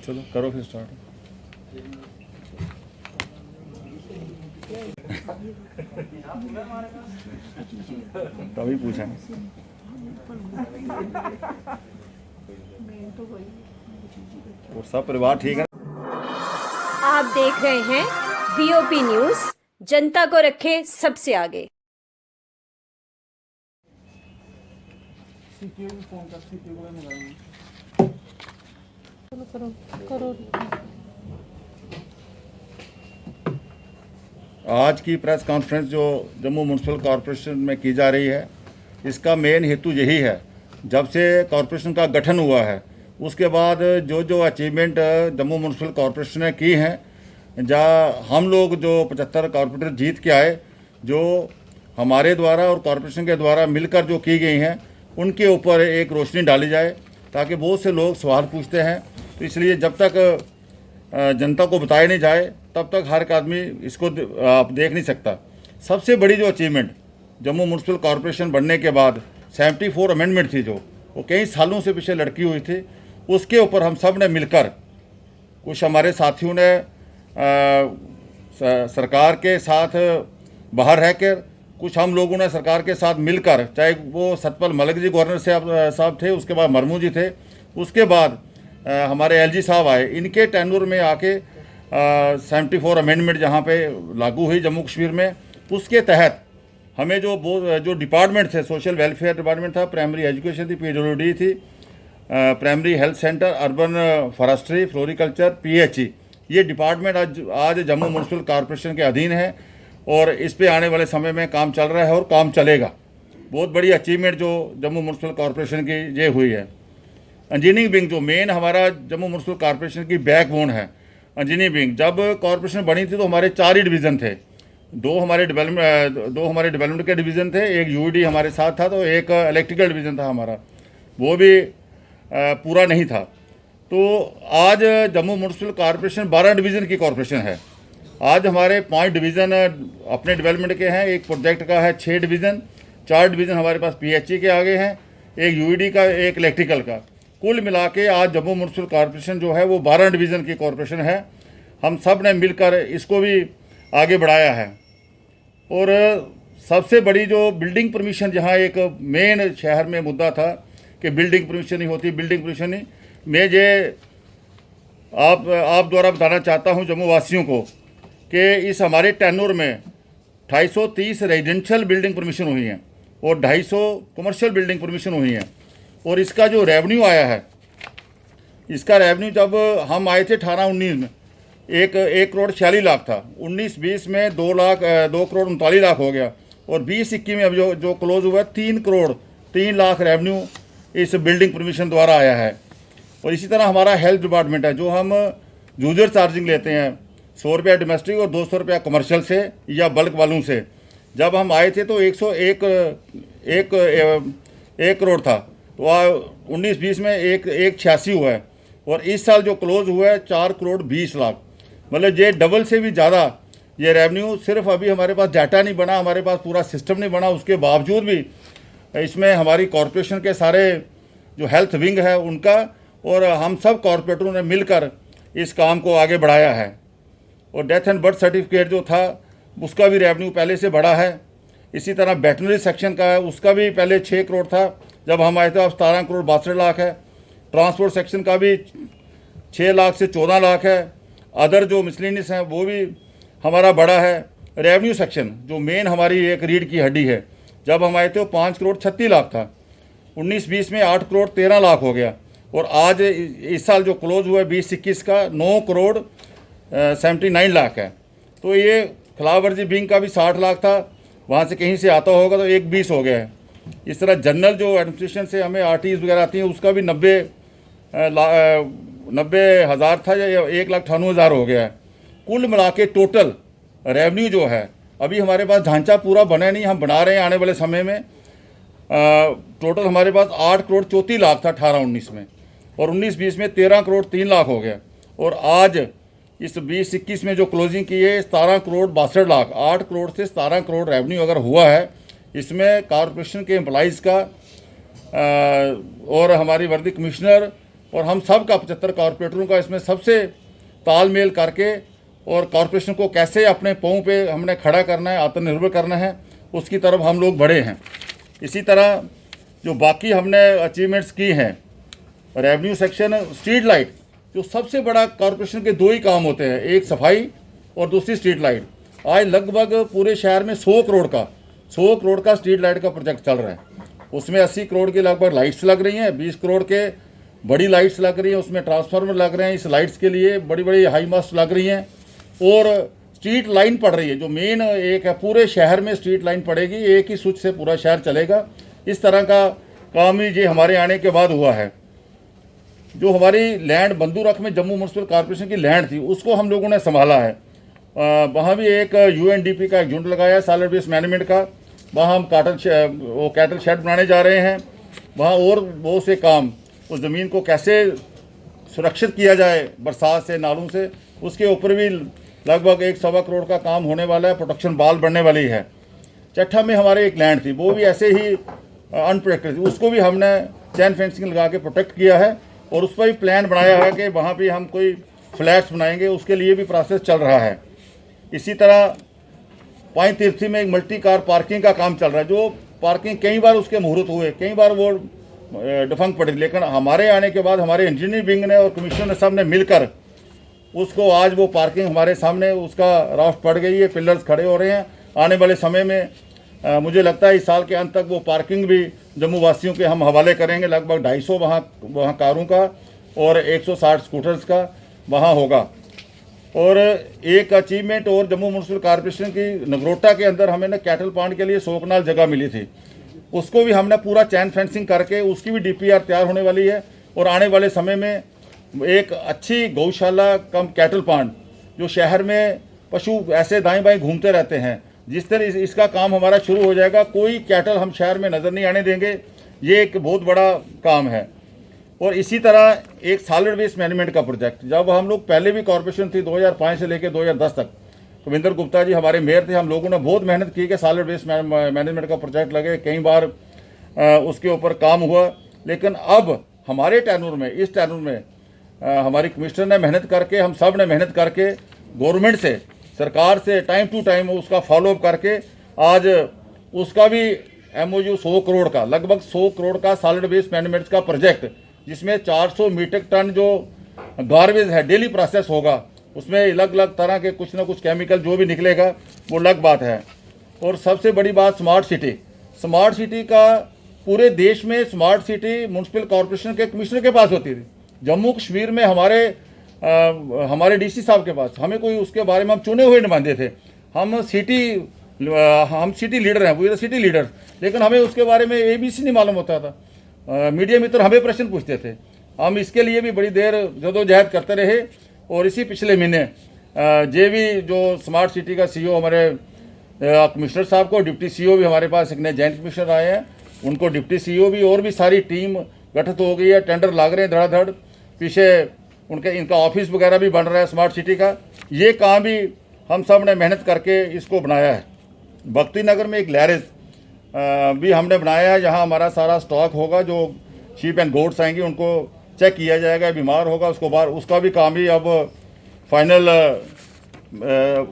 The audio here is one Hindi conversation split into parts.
चलो करो फिर स्टार्ट। तभी पूछा। और सब परिवार ठीक है? आप देख रहे हैं वीओपी न्यूज, जनता को रखे सबसे आगे। आज की प्रेस कॉन्फ्रेंस जो जम्मू म्यूनसिपल कॉरपोरेशन में की जा रही है, इसका मेन हेतु यही है, जब से कॉरपोरेशन का गठन हुआ है उसके बाद जो जो अचीवमेंट जम्मू म्यूनसिपल कॉरपोरेशन ने की हैं, जहाँ हम लोग जो 75 कॉरपोरेटर जीत के आए, जो हमारे द्वारा और कॉरपोरेशन के द्वारा मिलकर जो की गई हैं, उनके ऊपर एक रोशनी डाली जाए, ताकि बहुत से लोग सवाल पूछते हैं। तो इसलिए जब तक जनता को बताया नहीं जाए तब तक हर एक आदमी इसको आप देख नहीं सकता। सबसे बड़ी जो अचीवमेंट जम्मू म्यूनसिपल कॉरपोरेशन बनने के बाद 74 अमेंडमेंट थी, जो वो कई सालों से पीछे लटकी हुई थी, उसके ऊपर हम सब ने मिलकर, कुछ हमारे साथियों ने सरकार के साथ बाहर रहकर, कुछ हम लोगों ने सरकार के साथ मिलकर, चाहे वो सतपाल मलिक जी गवर्नर साहब थे, उसके बाद मरमू जी थे, उसके बाद हमारे एलजी साहब आए, इनके टेन्योर में आके 74 अमेंडमेंट जहाँ पे लागू हुई जम्मू कश्मीर में, उसके तहत हमें जो डिपार्टमेंट थे, सोशल वेलफेयर डिपार्टमेंट था, प्राइमरी एजुकेशन थी, पीडब्ल्यूडी थी, primary health centre, urban forestry, floriculture, PHE, ये डिपार्टमेंट आज जम्मू म्यूनसिपल कॉरपोरेशन के अधीन है और इस पे आने वाले समय में काम चल रहा है और काम चलेगा। बहुत बड़ी अचीवमेंट जो जम्मू म्यूनसिपल कॉरपोरेशन की ये हुई है। इंजीनियरिंग विंग जो मेन हमारा जम्मू म्यूनसिपल कॉरपोरेशन की बैकबोन है, इंजीनियरिंग विंग, जब कॉरपोरेशन बनी थी तो हमारे 4 ही डिवीज़न थे, दो हमारे डेवलपमेंट के डिवीज़न थे, एक यूईडी हमारे साथ था, तो एक इलेक्ट्रिकल डिवीज़न था हमारा, वो भी पूरा नहीं था। तो आज जम्मू म्यूनसिपल कॉरपोरेशन 12 डिवीज़न की कॉरपोरेशन है। आज हमारे 5 डिवीज़न अपने डेवलपमेंट के हैं, एक प्रोजेक्ट का है 6 डिवीज़न, 4 डिवीज़न हमारे पास पीएचई के आगे हैं, एक यूईडी का, एक इलेक्ट्रिकल का। कुल मिला के आज जम्मू म्यूनसिपल कॉरपोरेशन जो है वो 12 डिवीज़न की कॉरपोरेशन है। हम सब ने मिलकर इसको भी आगे बढ़ाया है। और सबसे बड़ी जो बिल्डिंग परमिशन, जहाँ एक मेन शहर में मुद्दा था कि बिल्डिंग परमिशन नहीं होती, बिल्डिंग परमिशन नहीं, मैं ये आप द्वारा बताना चाहता हूँ जम्मू वासियों को कि इस हमारे टेन्योर में 230 रेजिडेंशियल बिल्डिंग परमिशन हुई हैं और 250 कमर्शियल बिल्डिंग परमिशन हुई हैं। और इसका जो रेवेन्यू आया है, इसका रेवेन्यू जब हम आए थे 18-19 में 1 करोड़ 46 लाख था, 19-20 में 2 करोड़ 39 लाख हो गया, और 20-21 में अब जो क्लोज हुआ 3 करोड़ 3 लाख रेवेन्यू इस बिल्डिंग परमिशन द्वारा आया है। और इसी तरह हमारा हेल्थ डिपार्टमेंट है, जो हम यूजर चार्जिंग लेते हैं 100 रुपया डोमेस्टिक और 200 रुपया कमर्शियल से या बल्क वालों से। जब हम आए थे तो 101 करोड़ था, तो 19-20 में 186 हुआ है, और इस साल जो क्लोज हुआ है 4 करोड़ 20 लाख, मतलब ये डबल से भी ज़्यादा ये रेवेन्यू। सिर्फ अभी हमारे पास डाटा नहीं बना, हमारे पास पूरा सिस्टम नहीं बना, उसके बावजूद भी इसमें हमारी कॉरपोरेशन के सारे जो हेल्थ विंग है उनका और हम सब कॉरपोरेटरों ने मिलकर इस काम को आगे बढ़ाया है। और डेथ एंड बर्थ सर्टिफिकेट जो था उसका भी रेवेन्यू पहले से बढ़ा है। इसी तरह वेटनरी सेक्शन का है, उसका भी पहले 6 करोड़ था जब हम आए थे, अब 17 करोड़ 62 लाख है। ट्रांसपोर्ट सेक्शन का भी 6 लाख से 14 लाख है। अदर जो मिसलेनियस हैं वो भी हमारा बड़ा है। रेवेन्यू सेक्शन जो मेन हमारी एक रीढ़ की हड्डी है, जब हम आए थे वो 5 करोड़ 36 लाख था, 19-20 में 8 करोड़ 13 लाख हो गया, और आज इस साल जो क्लोज हुआ है 20-21 का 9 करोड़ 79 लाख है। तो ये खिलाफवर्जी विंग का भी 60 लाख था, वहाँ से कहीं से आता होगा तो 1-20 हो गया है। इस तरह जनरल जो एडमिनिस्ट्रेशन से हमें आरटीज वगैरह आती हैं उसका भी 90,000 था या 1,98,000 हो गया है। कुल मिला के टोटल रेवेन्यू जो है, अभी हमारे पास ढांचा पूरा बना नहीं, हम बना रहे हैं आने वाले समय में। टोटल हमारे पास 8 करोड़ 34 लाख था 18-19 में, और 19-20 में 13 करोड़ 3 लाख हो गया, और आज इस 20-21 में जो क्लोजिंग की है 17 करोड़ 62 लाख, 8 करोड़ से 17 करोड़ रेवेन्यू अगर हुआ है, इसमें कॉरपोरेशन के एम्प्लॉइज़ का और हमारी वर्दी कमिश्नर और हम सब का 75 कॉरपोरेटरों का इसमें सबसे तालमेल करके और कॉरपोरेशन को कैसे अपने पाँव पे हमने खड़ा करना है, आत्मनिर्भर करना है, उसकी तरफ हम लोग बढ़े हैं। इसी तरह जो बाकी हमने अचीवमेंट्स की हैं, रेवेन्यू सेक्शन, स्ट्रीट लाइट, जो सबसे बड़ा कॉरपोरेशन के दो ही काम होते हैं, एक सफाई और दूसरी स्ट्रीट लाइट। आज लगभग पूरे शहर में 100 करोड़ का स्ट्रीट लाइट का प्रोजेक्ट चल रहा है। उसमें 80 करोड़ की लगभग लाइट्स लग रही हैं, 20 करोड़ के बड़ी लाइट्स लग रही हैं, उसमें ट्रांसफार्मर लग रहे हैं, इस लाइट्स के लिए बड़ी बड़ी हाई मास्ट लग रही हैं, और स्ट्रीट लाइन पड़ रही है, जो मेन एक है, पूरे शहर में स्ट्रीट लाइन पड़ेगी, एक ही स्विच से पूरा शहर चलेगा। इस तरह का काम ही ये हमारे आने के बाद हुआ है। जो हमारी लैंड बंदूरख में जम्मू म्यूनसिपल कॉर्पोरेशन की लैंड थी, उसको हम लोगों ने संभाला है। वहाँ भी एक UNDP का एक यूनिट लगाया सॉलिड वेस्ट मैनेजमेंट का। वहाँ हम कैटल शेड बनाने जा रहे हैं। वहाँ और बहुत से काम, उस ज़मीन को कैसे सुरक्षित किया जाए बरसात से, नालों से, उसके ऊपर भी लगभग 1.25 करोड़ का काम होने वाला है। प्रोटेक्शन बाल बनने वाली है। चट्ठा में हमारे एक लैंड थी, वो भी ऐसे ही अनप्रोटेक्टेड थी, उसको भी हमने चैन फेंसिंग लगा के प्रोटेक्ट किया है, और उस पर भी प्लान बनाया है कि वहाँ पे हम कोई फ्लैट्स बनाएंगे, उसके लिए भी प्रोसेस चल रहा है। इसी तरह पाइन तीर्थी में एक मल्टी कार पार्किंग का काम चल रहा है, जो पार्किंग कई बार उसके मुहूर्त हुए, कई बार वो डिफंक पड़ी, लेकिन हमारे आने के बाद हमारे इंजीनियरिंग विंग ने और कमिश्नर ने सब ने मिलकर उसको, आज वो पार्किंग हमारे सामने उसका राफ्ट पड़ गई है, पिलर्स खड़े हो रहे हैं। आने वाले समय में मुझे लगता है इस साल के अंत तक वो पार्किंग भी जम्मू वासियों के हम हवाले करेंगे। लगभग 250 वहाँ कारों का और 160 स्कूटर्स का वहाँ होगा। और एक अचीवमेंट और जम्मू म्यूनसिपल कॉर्पोरेशन की, नगरोटा के अंदर हमें ना कैटल पांड के लिए 100 कनाल जगह मिली थी, उसको भी हमने पूरा चैन फेंसिंग करके उसकी भी DPR तैयार होने वाली है। और आने वाले समय में एक अच्छी गौशाला कम कैटल पांड, जो शहर में पशु ऐसे दाएं बाएं घूमते रहते हैं, जिस तरह इसका काम हमारा शुरू हो जाएगा, कोई कैटल हम शहर में नज़र नहीं आने देंगे। ये एक बहुत बड़ा काम है। और इसी तरह एक सॉलिड वेस्ट मैनेजमेंट का प्रोजेक्ट, जब हम लोग पहले भी कॉर्पोरेशन थी 2005 से लेकर 2010 तक, कविंदर गुप्ता जी हमारे मेयर थे, हम लोगों ने बहुत मेहनत की कि सॉलिड वेस्ट मैनेजमेंट का प्रोजेक्ट लगे, कई बार उसके ऊपर काम हुआ। लेकिन अब हमारे टैनूर में, इस टैनूर में हमारी कमिश्नर ने मेहनत करके, हम सब ने मेहनत करके, गवर्नमेंट से, सरकार से टाइम टू टाइम उसका फॉलोअप करके, आज उसका भी MOU 100 करोड़ का, लगभग 100 करोड़ का सॉलिड वेस्ट मैनेजमेंट का प्रोजेक्ट, जिसमें 400 मीट्रिक टन जो गार्बेज है डेली प्रोसेस होगा, उसमें अलग अलग तरह के कुछ ना कुछ केमिकल जो भी निकलेगा वो अलग बात है। और सबसे बड़ी बात स्मार्ट सिटी का, पूरे देश में स्मार्ट सिटी म्यूनसिपल कॉर्पोरेशन के कमिश्नर के पास होती थी। जम्मू कश्मीर में हमारे DC साहब के पास, हमें कोई उसके बारे में, हम चुने हुए नुमाइंदे थे, हम सिटी लीडर हैं, वी आर सिटी लीडर, लेकिन हमें उसके बारे में ABC नहीं मालूम होता था। मीडिया मित्र हमें प्रश्न पूछते थे, हम इसके लिए भी बड़ी देर जदोजहद करते रहे। और इसी पिछले महीने JV जो स्मार्ट सिटी का CEO हमारे कमिश्नर साहब को, डिप्टी CEO भी हमारे पास एक नए जॉइंट कमिश्नर आए हैं, उनको डिप्टी CEO भी, और भी सारी टीम गठित हो गई है, टेंडर लाग रहे हैं धड़ाधड़, पीछे इनका ऑफिस वगैरह भी बन रहा है स्मार्ट सिटी का। ये काम भी हम सब ने मेहनत करके इसको बनाया है। भक्ति नगर में एक लैरेज भी हमने बनाया है, जहां हमारा सारा स्टॉक होगा, जो शीप एंड गोट्स आएंगे उनको चेक किया जाएगा, बीमार होगा उसको बाहर, उसका भी काम ही अब फाइनल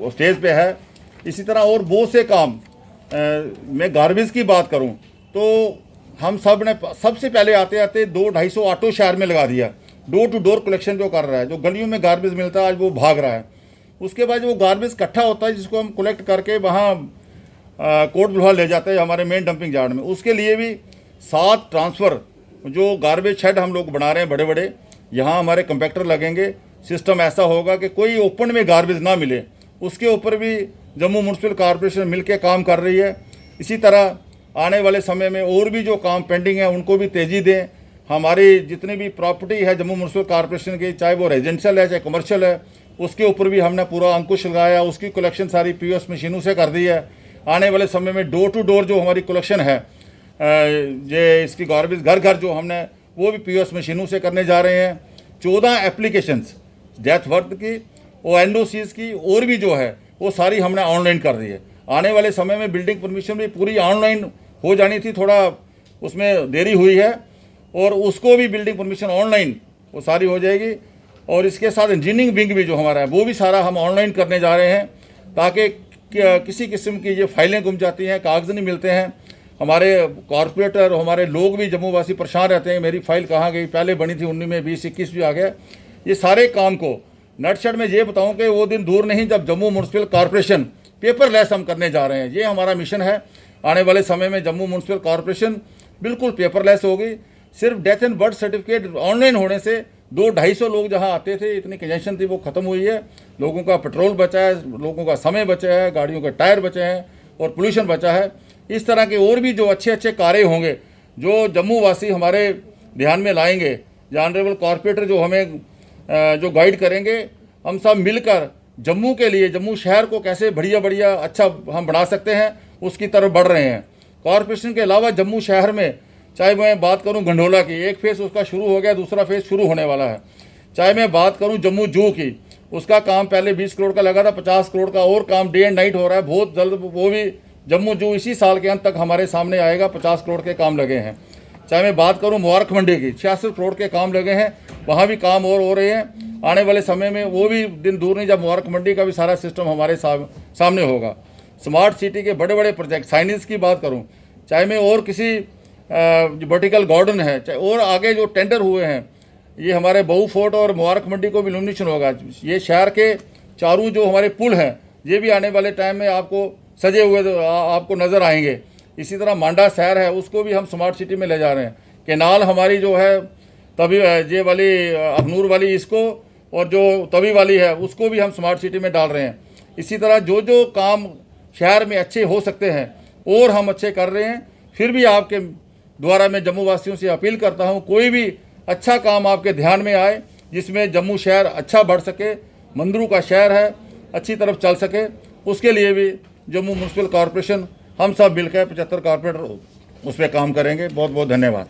स्टेज पे है। इसी तरह और बहुत से काम, मैं गार्बेज की बात करूं तो हम सब ने सबसे पहले आते आते 200-250 ऑटो शहर में लगा दिया, डोर टू डोर कलेक्शन जो कर रहा है, जो गलियों में गार्बेज मिलता है आज वो भाग रहा है। उसके बाद वो गार्बेज इकट्ठा होता है, जिसको हम कलेक्ट करके वहाँ कोट बुलवा ले जाते हैं हमारे मेन डंपिंग यार्ड में। उसके लिए भी 7 ट्रांसफ़र जो गार्बेज शेड हम लोग बना रहे हैं बड़े बड़े, यहाँ हमारे कंपैक्टर लगेंगे। सिस्टम ऐसा होगा कि कोई ओपन में गार्बेज ना मिले, उसके ऊपर भी जम्मू म्यूनसिपल कॉर्पोरेशन मिलकर काम कर रही है। इसी तरह आने वाले समय में और भी जो काम पेंडिंग है उनको भी तेज़ी दें। हमारी जितनी भी प्रॉपर्टी है जम्मू म्यूनसिपल कॉर्पोरेशन की, चाहे वो रेजिडेंशियल है चाहे कमर्शियल है, उसके ऊपर भी हमने पूरा अंकुश लगाया, उसकी कलेक्शन सारी POS मशीनों से कर दी है। आने वाले समय में डोर टू डोर जो हमारी कलेक्शन है, ये इसकी गार्बेज घर घर जो हमने, वो भी POS मशीनों से करने जा रहे हैं। 14 एप्लीकेशंस डेथ वर्थ की और NOCs की और भी जो है वो सारी हमने ऑनलाइन कर दी है। आने वाले समय में बिल्डिंग परमिशन भी पूरी ऑनलाइन हो जानी थी, थोड़ा उसमें देरी हुई है, और उसको भी बिल्डिंग परमिशन ऑनलाइन वो सारी हो जाएगी। और इसके साथ इंजीनियरिंग विंग भी जो हमारा है वो भी सारा हम ऑनलाइन करने जा रहे हैं, ताकि किसी किस्म की ये फाइलें गुम जाती हैं, कागज़ नहीं मिलते हैं। हमारे कॉरपोरेटर, हमारे लोग भी जम्मू वासी परेशान रहते हैं, मेरी फ़ाइल कहाँ गई, पहले बनी थी 19 में, 20, 21 भी आ गया। ये सारे काम को नटशट में ये बताऊं कि वो दिन दूर नहीं जब जम्मू म्यूनसिपल कॉरपोरेशन पेपरलेस हम करने जा रहे हैं। ये हमारा मिशन है। आने वाले समय में जम्मू म्यूनसिपल कॉरपोरेशन बिल्कुल पेपरलेस होगी। सिर्फ death and birth certificate online होने से 200-250 लोग जहां आते थे, इतनी कंजेशन थी, वो ख़त्म हुई है। लोगों का पेट्रोल बचा है, लोगों का समय बचा है, गाड़ियों के टायर बचे हैं और पोल्यूशन बचा है। इस तरह के और भी जो अच्छे अच्छे कार्य होंगे जो जम्मू वासी हमारे ध्यान में लाएंगे, जो ऑनरेबल कॉरपोरेटर जो हमें जो गाइड करेंगे, हम सब मिलकर जम्मू के लिए, जम्मू शहर को कैसे बढ़िया बढ़िया अच्छा हम बना सकते हैं, उसकी तरफ बढ़ रहे हैं। कॉरपोरेशन के अलावा जम्मू शहर में, चाहे मैं बात करूं गंडोला की, एक फेज़ उसका शुरू हो गया, दूसरा फेज़ शुरू होने वाला है। चाहे मैं बात करूं जम्मू जू की, उसका काम पहले 20 करोड़ का लगा था, 50 करोड़ का और काम डे एंड नाइट हो रहा है। बहुत जल्द वो भी जम्मू जू इसी साल के अंत तक हमारे सामने आएगा। 50 करोड़ के काम लगे हैं। चाहे मैं बात करूं मुबारक मंडी की, 66 करोड़ के काम लगे हैं, वहाँ भी काम और हो रहे हैं। आने वाले समय में वो भी दिन दूर नहीं जब मुबारक मंडी का भी सारा सिस्टम हमारे सामने होगा। स्मार्ट सिटी के बड़े बड़े प्रोजेक्ट, साइनिस की बात करूं, चाहे मैं और किसी वर्टिकल गार्डन है, चाहे और आगे जो टेंडर हुए हैं, ये हमारे बहू फोर्ट और मुबारक मंडी को भी इल्यूमिनेशन होगा। ये शहर के चारों जो हमारे पुल हैं, ये भी आने वाले टाइम में आपको सजे हुए आपको नज़र आएंगे। इसी तरह मांडा शहर है, उसको भी हम स्मार्ट सिटी में ले जा रहे हैं। केनाल हमारी जो है तभी ये वाली अखनूर वाली, इसको और जो तवी वाली है उसको भी हम स्मार्ट सिटी में डाल रहे हैं। इसी तरह जो जो काम शहर में अच्छे हो सकते हैं और हम अच्छे कर रहे हैं। फिर भी आपके द्वारा मैं जम्मू वासियों से अपील करता हूं, कोई भी अच्छा काम आपके ध्यान में आए जिसमें जम्मू शहर अच्छा बढ़ सके, मंदिरों का शहर है, अच्छी तरफ चल सके, उसके लिए भी जम्मू म्यूनसिपल कॉरपोरेशन हम सब मिलकर 75 कॉरपोरेटर उस पर काम करेंगे। बहुत बहुत धन्यवाद।